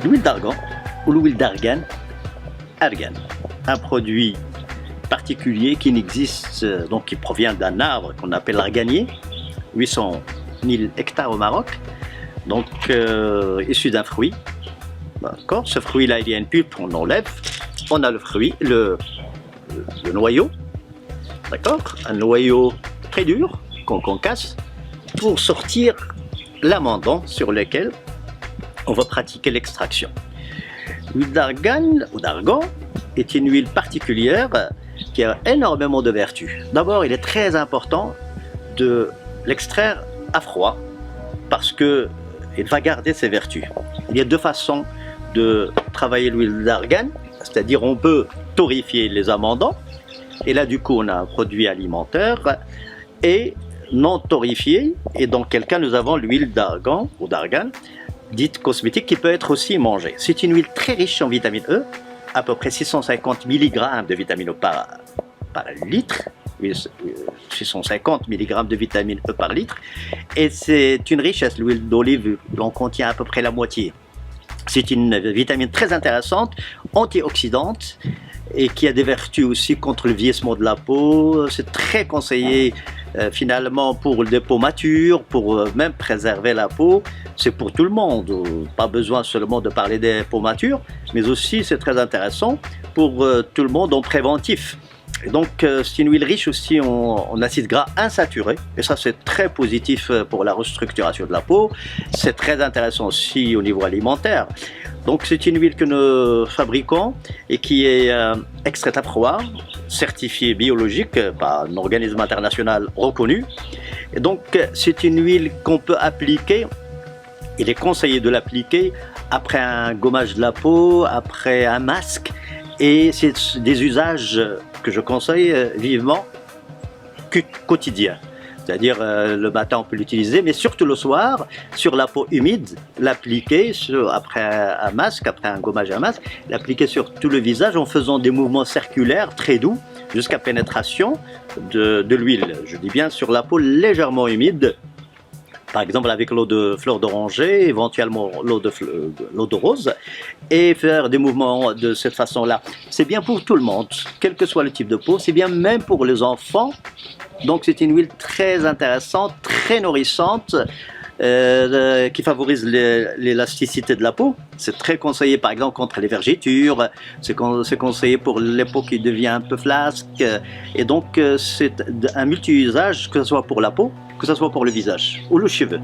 L'huile d'argan ou l'huile d'argan, argan, un produit particulier qui n'existe, donc qui provient d'un arbre qu'on appelle l'arganier, 800 000 hectares au Maroc, donc issu d'un fruit. D'accord. Ce fruit-là, il y a une pulpe, on enlève, on a le fruit, le noyau, d'accord, un noyau très dur qu'on casse pour sortir l'amendant sur lequel on va pratiquer l'extraction. L'huile d'argan ou d'argan est une huile particulière qui a énormément de vertus. D'abord, il est très important de l'extraire à froid parce qu'il va garder ses vertus. Il y a deux façons de travailler l'huile d'argan, c'est-à-dire on peut torréfier les amendants et là du coup on a un produit alimentaire, et non torréfié, et dans quel cas nous avons l'huile d'argan ou d'argan dite cosmétique qui peut être aussi mangée. C'est une huile très riche en vitamine E, à peu près 650 mg de vitamine E par litre, 650 mg de vitamine E par litre, et c'est une richesse. L'huile d'olive en contient à peu près la moitié. C'est une vitamine très intéressante, antioxydante, et qui a des vertus aussi contre le vieillissement de la peau. C'est très conseillé finalement pour des peaux matures, pour même préserver la peau. C'est pour tout le monde, pas besoin seulement de parler des peaux matures, mais aussi c'est très intéressant pour tout le monde en préventif. Et donc c'est une huile riche aussi en acides gras insaturés, et ça c'est très positif pour la restructuration de la peau. C'est très intéressant aussi au niveau alimentaire. Donc c'est une huile que nous fabriquons et qui est extraite à froid, certifiée biologique par un organisme international reconnu. Et donc c'est une huile qu'on peut appliquer. Il est conseillé de l'appliquer après un gommage de la peau, après un masque, et c'est des usages que je conseille vivement quotidiens. C'est-à-dire le matin on peut l'utiliser, mais surtout le soir, sur la peau humide, l'appliquer après un masque, après un gommage à masque, l'appliquer sur tout le visage en faisant des mouvements circulaires très doux jusqu'à pénétration de l'huile. Je dis bien sur la peau légèrement humide, par exemple avec l'eau de fleur d'oranger, éventuellement l'eau de rose, et faire des mouvements de cette façon-là. C'est bien pour tout le monde, quel que soit le type de peau, c'est bien même pour les enfants. Donc c'est une huile très intéressante, très nourrissante, qui favorise l'élasticité de la peau. C'est très conseillé par exemple contre les vergetures, c'est conseillé pour les peaux qui devient un peu flasque, et donc c'est un multi-usage, que ce soit pour la peau, que ce soit pour le visage ou le cheveu.